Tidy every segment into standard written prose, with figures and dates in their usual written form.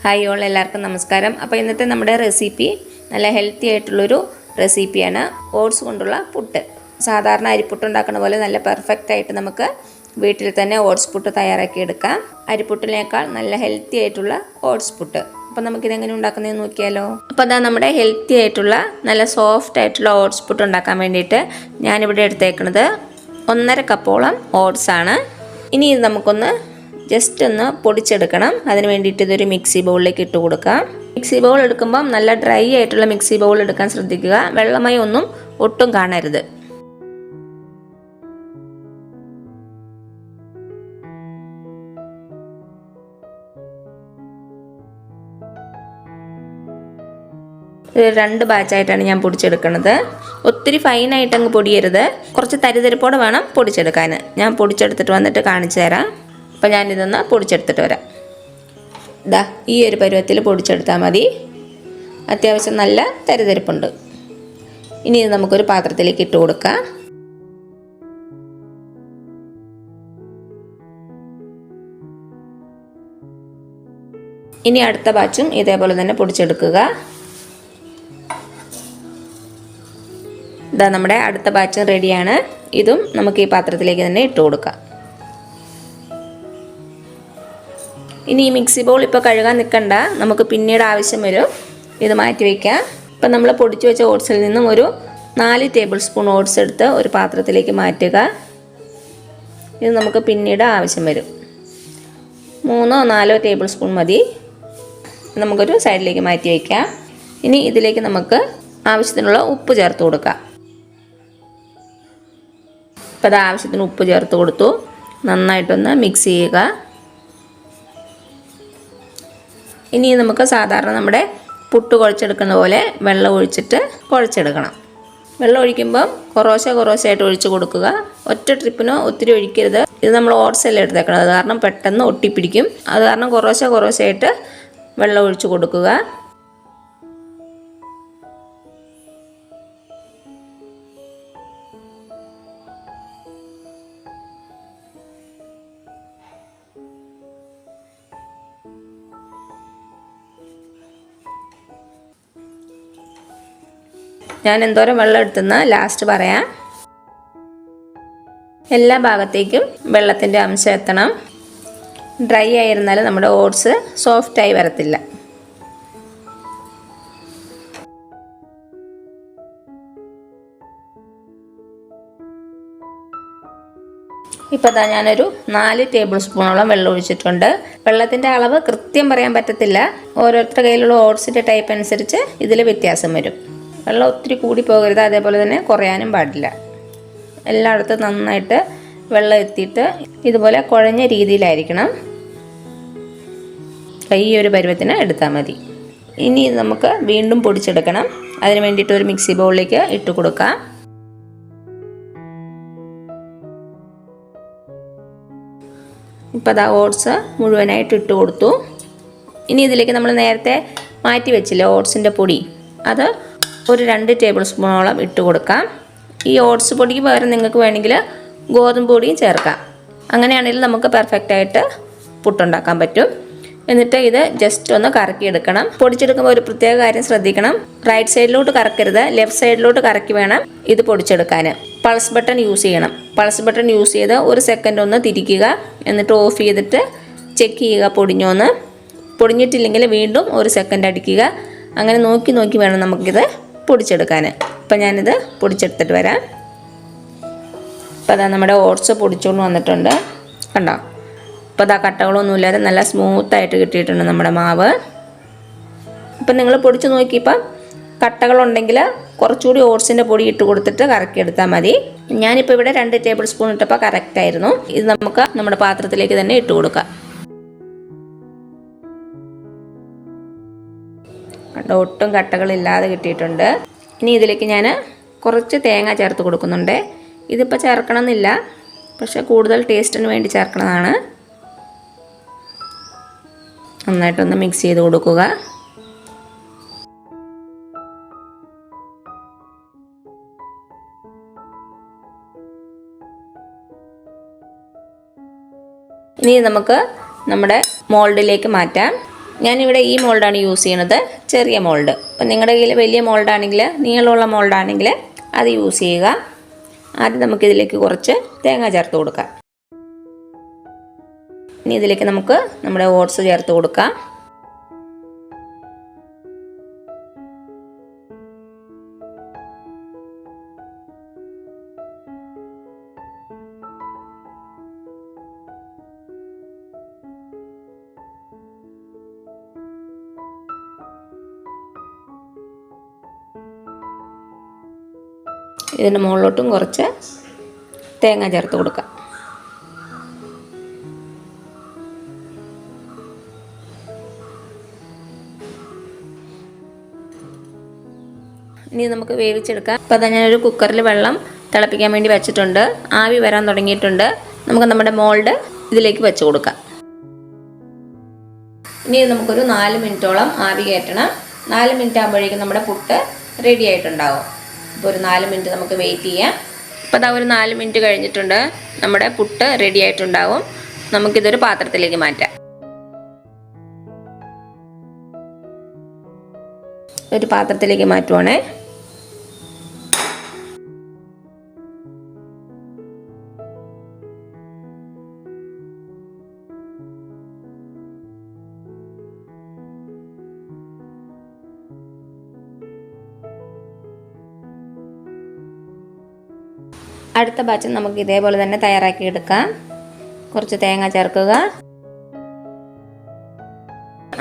Hi all, എല്ലാവർക്കും നമസ്കാരം. അപ്പോൾ ഇന്നത്തെ നമ്മുടെ റെസിപ്പി നല്ല ഹെൽത്തി ആയിട്ടുള്ളൊരു റെസിപ്പിയാണ്. ഓട്സ് കൊണ്ടുള്ള പുട്ട്. സാധാരണ അരിപ്പുട്ട് ഉണ്ടാക്കുന്ന പോലെ നല്ല പെർഫെക്റ്റ് ആയിട്ട് നമുക്ക് വീട്ടിൽ തന്നെ ഓട്സ് പുട്ട് തയ്യാറാക്കി എടുക്കാം. അരിപ്പുട്ടിനേക്കാൾ നല്ല ഹെൽത്തി ആയിട്ടുള്ള ഓട്സ് പുട്ട്. അപ്പോൾ നമുക്കിതെങ്ങനെ ഉണ്ടാക്കുന്നതെന്ന് നോക്കിയാലോ. അപ്പോൾ അതാ നമ്മുടെ ഹെൽത്തി ആയിട്ടുള്ള നല്ല സോഫ്റ്റ് ആയിട്ടുള്ള ഓട്സ് പുട്ട് ഉണ്ടാക്കാൻ വേണ്ടിയിട്ട് ഞാനിവിടെ എടുത്തേക്കുന്നത് 1.5 കപ്പോളം ഓട്സ് ആണ്. ഇനി ഇത് നമുക്കൊന്ന് ജസ്റ്റ് ഒന്ന് പൊടിച്ചെടുക്കണം. അതിന് വേണ്ടിയിട്ട് ഇതൊരു മിക്സി ബൗളിലേക്ക് ഇട്ട് കൊടുക്കാം. മിക്സി ബൗൾ എടുക്കുമ്പം നല്ല ഡ്രൈ ആയിട്ടുള്ള മിക്സി ബൗൾ എടുക്കാൻ ശ്രദ്ധിക്കുക. വെള്ളമയം ഒന്നും ഒട്ടും കാണരുത്. രണ്ട് ബാച്ചായിട്ടാണ് ഞാൻ പൊടിച്ചെടുക്കുന്നത്. ഒത്തിരി ഫൈനായിട്ട് അങ്ങ് പൊടിയരുത്, കുറച്ച് തരിതരിപ്പോടെ വേണം പൊടിച്ചെടുക്കാൻ. ഞാൻ പൊടിച്ചെടുത്തിട്ട് വന്നിട്ട് കാണിച്ചു തരാം. അപ്പോൾ ഞാനിതൊന്ന് പൊടിച്ചെടുത്തിട്ട് വരാം. ഇതാ ഈ ഒരു പരുവത്തിൽ പൊടിച്ചെടുത്താൽ മതി. അത്യാവശ്യം നല്ല തരിതരിപ്പുണ്ട്. ഇനി ഇത് നമുക്കൊരു പാത്രത്തിലേക്ക് ഇട്ട് കൊടുക്കാം. ഇനി അടുത്ത ബാച്ചും ഇതേപോലെ തന്നെ പൊടിച്ചെടുക്കുക. ഇതാ നമ്മുടെ അടുത്ത ബാച്ചും റെഡിയാണ്. ഇതും നമുക്ക് ഈ പാത്രത്തിലേക്ക് തന്നെ ഇട്ട് കൊടുക്കാം. ഇനി ഈ മിക്സി ബൗൾ ഇപ്പോൾ കഴുകാൻ നിൽക്കണ്ട, നമുക്ക് പിന്നീട് ആവശ്യം വരും. ഇത് മാറ്റി വയ്ക്കാം. ഇപ്പം നമ്മൾ പൊടിച്ചു വെച്ച ഓട്സിൽ നിന്നും ഒരു 4 ടേബിൾ സ്പൂൺ ഓട്സ് എടുത്ത് ഒരു പാത്രത്തിലേക്ക് മാറ്റുക. ഇത് നമുക്ക് പിന്നീട് ആവശ്യം വരും. 3-4 ടേബിൾ സ്പൂൺ മതി. നമുക്കൊരു സൈഡിലേക്ക് മാറ്റി വയ്ക്കാം. ഇനി ഇതിലേക്ക് നമുക്ക് ആവശ്യത്തിനുള്ള ഉപ്പ് ചേർത്ത് കൊടുക്കാം. അപ്പോൾ അത് ആവശ്യത്തിന് ഉപ്പ് ചേർത്ത് കൊടുത്തു. നന്നായിട്ടൊന്ന് മിക്സ് ചെയ്യുക. ഇനി നമുക്ക് സാധാരണ നമ്മുടെ പുട്ട് കുഴച്ചെടുക്കുന്ന പോലെ വെള്ളം ഒഴിച്ചിട്ട് കുഴച്ചെടുക്കണം. വെള്ളം ഒഴിക്കുമ്പം കുറേശ്ശായിട്ട് ഒഴിച്ച് കൊടുക്കുക. ഒറ്റ ട്രിപ്പിനോ ഒത്തിരി ഒഴിക്കരുത്. ഇത് നമ്മൾ ഓട്സ് എല്ലാം എടുത്തേക്കണം, അത് കാരണം പെട്ടെന്ന് ഒട്ടിപ്പിടിക്കും. അത് കാരണം കുറേശ്ശായിട്ട് വെള്ളം ഒഴിച്ച് കൊടുക്കുക. ഞാൻ എന്തോരം വെള്ളം എടുത്തെന്ന് ലാസ്റ്റ് പറയാം. എല്ലാ ഭാഗത്തേക്കും വെള്ളത്തിൻ്റെ അംശം എത്തണം. ഡ്രൈ ആയിരുന്നാൽ നമ്മുടെ ഓട്സ് സോഫ്റ്റായി വരത്തില്ല. ഇപ്പോൾ അതാ ഞാനൊരു 4 ടേബിൾ സ്പൂണോളം വെള്ളം ഒഴിച്ചിട്ടുണ്ട്. വെള്ളത്തിൻ്റെ അളവ് കൃത്യം പറയാൻ പറ്റത്തില്ല. ഓരോരുത്തരുടെ കയ്യിലുള്ള ഓട്സിൻ്റെ ടൈപ്പ് അനുസരിച്ച് ഇതിൽ വ്യത്യാസം വരും. വെള്ളം ഒത്തിരി കൂടി പോകരുത്, അതേപോലെ തന്നെ കുറയാനും പാടില്ല. എല്ലായിടത്തും നന്നായിട്ട് വെള്ളം എത്തിയിട്ട് ഇതുപോലെ കുഴഞ്ഞ രീതിയിലായിരിക്കണം. ഈ ഒരു പരുവത്തിന് എടുത്താൽ മതി. ഇനി ഇത് നമുക്ക് വീണ്ടും പൊടിച്ചെടുക്കണം. അതിന് വേണ്ടിയിട്ട് ഒരു മിക്സി ബൗളിലേക്ക് ഇട്ട് കൊടുക്കാം. ഇപ്പോൾ അതാ ഓട്സ് മുഴുവനായിട്ട് ഇട്ട് കൊടുത്തു. ഇനി ഇതിലേക്ക് നമ്മൾ നേരത്തെ മാറ്റി വെച്ചില്ലേ ഓട്സിൻ്റെ പൊടി, അത് ഒരു 2 ടേബിൾ സ്പൂണോളം ഇട്ട് കൊടുക്കാം. ഈ ഓട്സ് പൊടിക്ക് പകരം നിങ്ങൾക്ക് വേണമെങ്കിൽ ഗോതമ്പ് പൊടിയും ചേർക്കാം. അങ്ങനെയാണെങ്കിൽ നമുക്ക് പെർഫെക്റ്റായിട്ട് പുട്ടുണ്ടാക്കാൻ പറ്റും. എന്നിട്ട് ഇത് ജസ്റ്റ് ഒന്ന് കറക്കിയെടുക്കണം. പൊടിച്ചെടുക്കുമ്പോൾ ഒരു പ്രത്യേക കാര്യം ശ്രദ്ധിക്കണം. റൈറ്റ് സൈഡിലോട്ട് കറക്കരുത്, ലെഫ്റ്റ് സൈഡിലോട്ട് കറക്കി വേണം ഇത് പൊടിച്ചെടുക്കാൻ. പൾസ് ബട്ടൺ യൂസ് ചെയ്യണം. പൾസ് ബട്ടൺ യൂസ് ചെയ്ത് 1 സെക്കൻഡ് ഒന്ന് തിരിക്കുക. എന്നിട്ട് ഓഫ് ചെയ്തിട്ട് ചെക്ക് ചെയ്യുക പൊടിഞ്ഞോന്ന്. പൊടിഞ്ഞിട്ടില്ലെങ്കിൽ വീണ്ടും 1 സെക്കൻഡ് അടിക്കുക. അങ്ങനെ നോക്കി വേണം നമുക്കിത് പൊടിച്ചെടുക്കാൻ. അപ്പം ഞാനിത് പൊടിച്ചെടുത്തിട്ട് വരാം. അപ്പോൾ അതാ നമ്മുടെ ഓട്സ് പൊടിച്ചുകൊണ്ട് വന്നിട്ടുണ്ട്, കണ്ടോ. അപ്പോൾ അതാ കട്ടകളൊന്നുമില്ലാതെ നല്ല സ്മൂത്തായിട്ട് കിട്ടിയിട്ടുണ്ട് നമ്മുടെ മാവ്. ഇപ്പം നിങ്ങൾ പൊടിച്ച് നോക്കിയപ്പം കട്ടകളുണ്ടെങ്കിൽ കുറച്ചുകൂടി ഓട്സിൻ്റെ പൊടി ഇട്ട് കൊടുത്തിട്ട് കറക്കിയെടുത്താൽ മതി. ഞാനിപ്പോൾ ഇവിടെ 2 ടേബിൾ സ്പൂൺ ഇട്ടപ്പോൾ കറക്റ്റായിരുന്നു. ഇത് നമുക്ക് നമ്മുടെ പാത്രത്തിലേക്ക് തന്നെ ഇട്ട് കൊടുക്കാം. കണ്ടോ, ഒട്ടും കട്ടകളില്ലാതെ കിട്ടിയിട്ടുണ്ട്. ഇനി ഇതിലേക്ക് ഞാൻ കുറച്ച് തേങ്ങ ചേർത്ത് കൊടുക്കുന്നുണ്ട്. ഇതിപ്പോൾ ചേർക്കണമെന്നില്ല, പക്ഷേ കൂടുതൽ ടേസ്റ്റിന് വേണ്ടി ചേർക്കണതാണ്. നന്നായിട്ടൊന്ന് മിക്സ് ചെയ്ത് കൊടുക്കുക. ഇനി നമുക്ക് നമ്മുടെ മോൾഡിലേക്ക് മാറ്റാം. ഞാനിവിടെ ഈ മോൾഡാണ് യൂസ് ചെയ്യണത്, ചെറിയ മോൾഡ്. അപ്പം നിങ്ങളുടെ കയ്യിൽ വലിയ മോൾഡാണെങ്കിൽ, നീളമുള്ള മോൾഡാണെങ്കിൽ അത് യൂസ് ചെയ്യുക. ആദ്യം നമുക്കിതിലേക്ക് കുറച്ച് തേങ്ങ ചേർത്ത് കൊടുക്കാം. ഇനി ഇതിലേക്ക് നമുക്ക് നമ്മുടെ ഓട്സ് ചേർത്ത് കൊടുക്കാം. ഇതിൻ്റെ മുകളിലോട്ടും കുറച്ച് തേങ്ങ ചേർത്ത് കൊടുക്കാം. ഇനി നമുക്ക് വേവിച്ചെടുക്കാം. അപ്പോൾ അതാ ഞാനൊരു കുക്കറിൽ വെള്ളം തിളപ്പിക്കാൻ വേണ്ടി വെച്ചിട്ടുണ്ട്. ആവി വരാൻ തുടങ്ങിയിട്ടുണ്ട്. നമുക്ക് നമ്മുടെ മോൾഡ് ഇതിലേക്ക് വെച്ച് കൊടുക്കാം. ഇനി നമുക്കൊരു 4 മിനിറ്റോളം ആവി കയറ്റണം. 4 മിനിറ്റ് ആകുമ്പോഴേക്കും നമ്മുടെ പുട്ട് റെഡി ആയിട്ടുണ്ടാവും. അപ്പോൾ ഒരു 4 മിനിറ്റ് നമുക്ക് വെയിറ്റ് ചെയ്യാം. അപ്പോൾ അതാ ഒരു 4 മിനിറ്റ് കഴിഞ്ഞിട്ടുണ്ട്. നമ്മുടെ പുട്ട് റെഡി ആയിട്ടുണ്ടാവും. നമുക്കിതൊരു പാത്രത്തിലേക്ക് മാറ്റാം. ഒരു പാത്രത്തിലേക്ക് മാറ്റുവാണേ. അടുത്ത ബാച്ച് നമുക്ക് ഇതേപോലെ തന്നെ തയ്യാറാക്കി എടുക്കാം. കുറച്ച് തേങ്ങ ചേർക്കുക.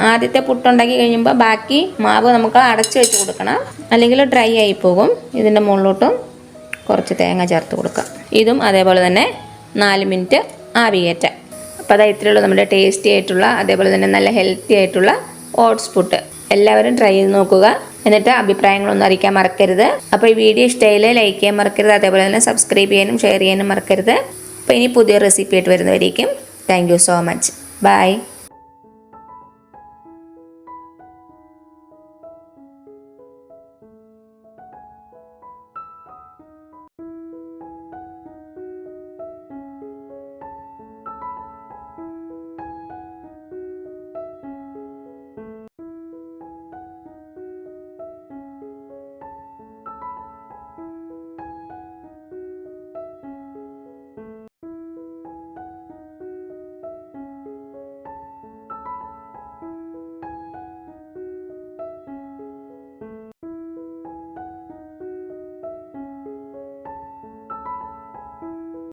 ആദ്യത്തെ പുട്ടുണ്ടാക്കി കഴിയുമ്പോൾ ബാക്കി മാവ് നമുക്ക് അടച്ചു വെച്ച് കൊടുക്കണം, അല്ലെങ്കിൽ ഡ്രൈ ആയി പോകും. ഇതിൻ്റെ മുകളിലോട്ടും കുറച്ച് തേങ്ങ ചേർത്ത് കൊടുക്കാം. ഇതും അതേപോലെ തന്നെ 4 മിനിറ്റ് ആവി കയറ്റാം. അപ്പോൾ അതാ ഇത്രയുള്ളൂ നമ്മുടെ ടേസ്റ്റി ആയിട്ടുള്ള, അതേപോലെ തന്നെ നല്ല ഹെൽത്തി ആയിട്ടുള്ള ഓട്സ് പുട്ട്. എല്ലാവരും ട്രൈ ചെയ്ത് നോക്കുക. എന്നിട്ട് അഭിപ്രായങ്ങളൊന്നും അറിയിക്കാൻ മറക്കരുത്. അപ്പോൾ ഈ വീഡിയോ ഇഷ്ടമായില്ലേ ലൈക്ക് ചെയ്യാൻ മറക്കരുത്. അതേപോലെ തന്നെ സബ്സ്ക്രൈബ് ചെയ്യാനും ഷെയർ ചെയ്യാനും മറക്കരുത്. അപ്പോൾ ഇനി പുതിയ റെസിപ്പി ആയിട്ട് വരുന്നവരേക്കും thank you so much. By.